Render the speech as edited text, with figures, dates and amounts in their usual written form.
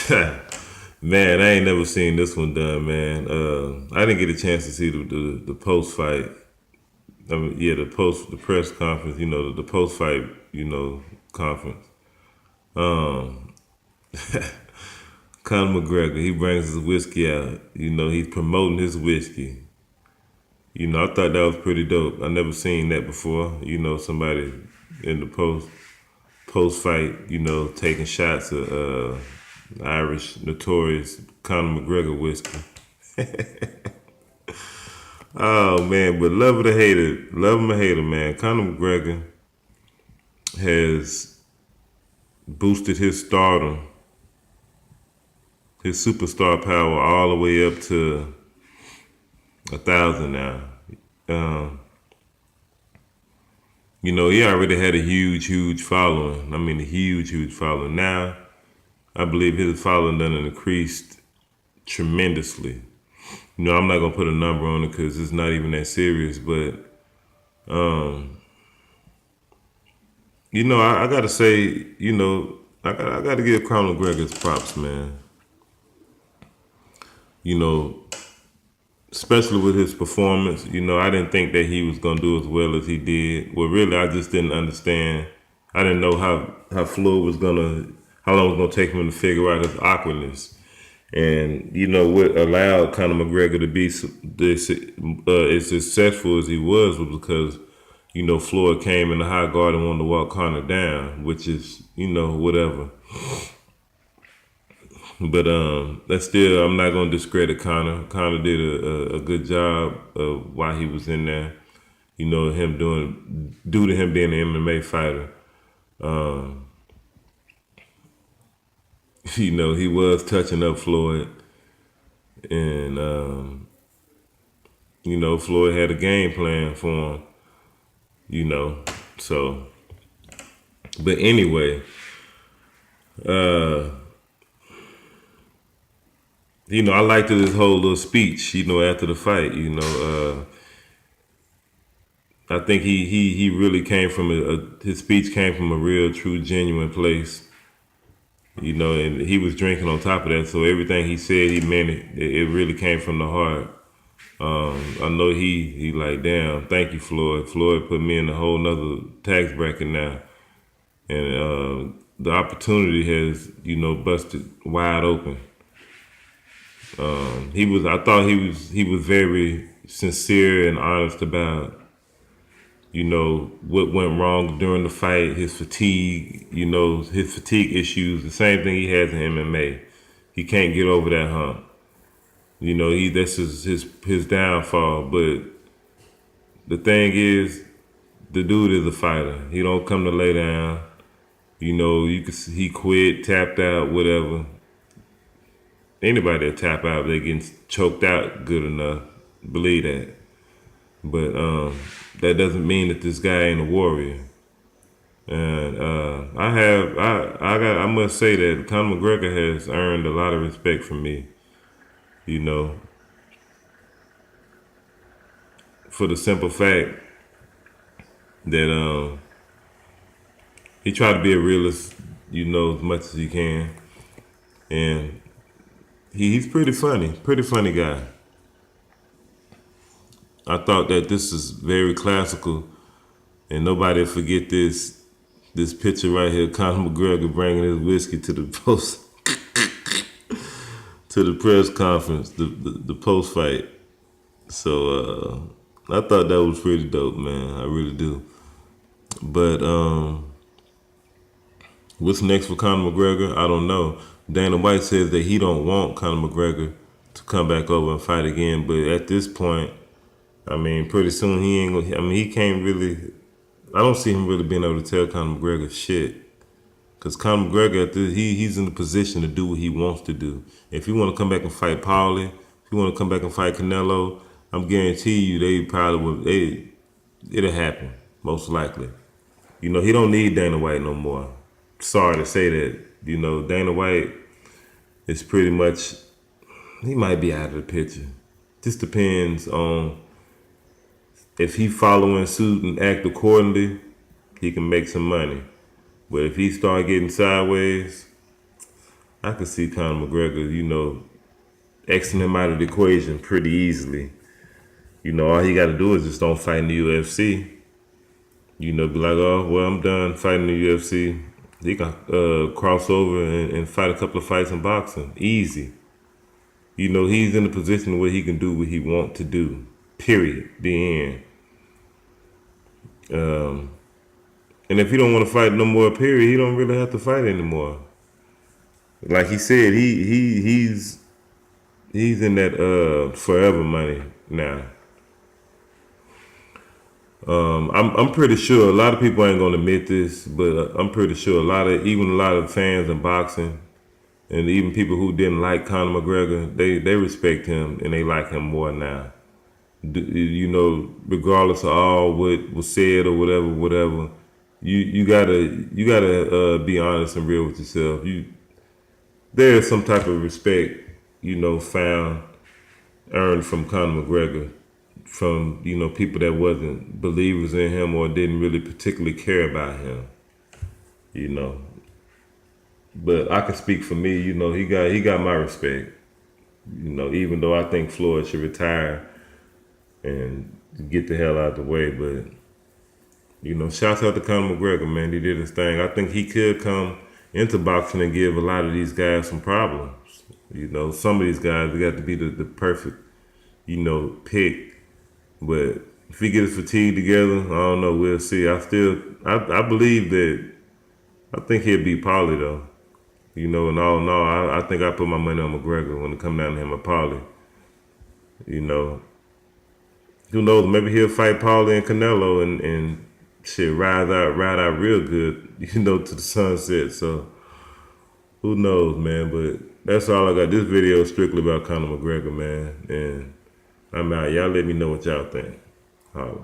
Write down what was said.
Man, I ain't never seen this one done, man. I didn't get a chance to see the post fight. I mean, yeah, the press conference. You know, the post fight. You know, conference. Um, Conor McGregor, he brings his whiskey out. You know, he's promoting his whiskey. You know, I thought that was pretty dope. I never seen that before. You know, somebody in the post fight. You know, taking shots of Irish notorious Conor McGregor whiskey. Oh man, but love him or hate him, man. Conor McGregor has boosted his stardom, his superstar power, all the way up to 1,000 now. Um, you know, he already had a huge following. I mean, a huge following. Now, I believe his following done increased tremendously. You know, I'm not gonna put a number on it because it's not even that serious, but you know, I gotta say, you know, I gotta give Conor McGregor his props, man. You know, especially with his performance. You know, I didn't think that he was gonna do as well as he did. Well, really, I just didn't understand. I didn't know how Floyd was gonna, how long it was gonna take him to figure out his awkwardness. And you know what allowed Conor McGregor to be this as successful as he was because you know Floyd came in the high guard and wanted to walk Conor down, which is you know whatever. But that's still I'm not gonna discredit Conor. Conor did a good job of why he was in there. You know him doing due to him being an MMA fighter. Um, you know he was touching up Floyd, and you know Floyd had a game plan for him. You know, so but anyway, uh, you know I liked his whole little speech. You know after the fight, you know. I think he really came from his speech came from a real, true, genuine place, you know, and he was drinking on top of that. So everything he said, he meant it. It really came from the heart. I know he like, damn, thank you, Floyd. Floyd put me in a whole nother tax bracket now, and the opportunity has, you know, busted wide open. I thought he was very sincere and honest about you know, what went wrong during the fight, his fatigue, you know, his fatigue issues, the same thing he has in MMA. He can't get over that hump. You know, that's his downfall. But the thing is, the dude is a fighter. He don't come to lay down. You know, he quit, tapped out, whatever. Anybody that tap out, they getting choked out good enough. Believe that. But that doesn't mean that this guy ain't a warrior. And I must say that Conor McGregor has earned a lot of respect from me. You know, for the simple fact that he tried to be a realist, you know, as much as he can, and he's pretty funny guy. I thought that this is very classical, and nobody will forget this picture right here. Conor McGregor bringing his whiskey to the post to the press conference, the post fight. So I thought that was pretty dope, man. I really do. But what's next for Conor McGregor? I don't know. Dana White says that he don't want Conor McGregor to come back over and fight again, but at this point, I mean, pretty soon he ain't gonna. I mean, he can't really. I don't see him really being able to tell Conor McGregor shit. Cause Conor McGregor, he's in the position to do what he wants to do. If he want to come back and fight Paulie, if he want to come back and fight Canelo, I'm guarantee you they probably would. It'll happen most likely. You know, he don't need Dana White no more. Sorry to say that. You know, Dana White is pretty much. He might be out of the picture. Just depends on if he following suit and act accordingly, he can make some money. But if he start getting sideways, I could see Conor McGregor, Xing him out of the equation pretty easily. All he got to do is just don't fight in the UFC. Be like, oh, well, I'm done fighting the UFC. He can cross over and fight a couple of fights in boxing. Easy. He's in a position where he can do what he wants to do. Period. The end. And if he don't want to fight no more, period, he don't really have to fight anymore. Like he said, he's in that forever money now. I'm pretty sure a lot of people ain't gonna admit this, but I'm pretty sure even a lot of fans in boxing, and even people who didn't like Conor McGregor, they respect him and they like him more now. Regardless of all what was said or whatever, you gotta be honest and real with yourself. There's some type of respect, found earned from Conor McGregor from people that wasn't believers in him or didn't really particularly care about him. But I can speak for me. He got my respect. Even though I think Floyd should retire and get the hell out of the way, but shouts out to Conor McGregor, man. He did his thing. I think he could come into boxing and give a lot of these guys some problems. Some of these guys, they got to be the perfect, pick. But if he gets his fatigue together, I don't know. We'll see. I believe that. I think he'll beat Paulie though. And all in all, I think I put my money on McGregor when it come down to him and Paulie. Who knows? Maybe he'll fight Paulie and Canelo and shit ride out real good. To the sunset. So who knows, man? But that's all I got. This video is strictly about Conor McGregor, man. And I'm out. Y'all let me know what y'all think. Holla.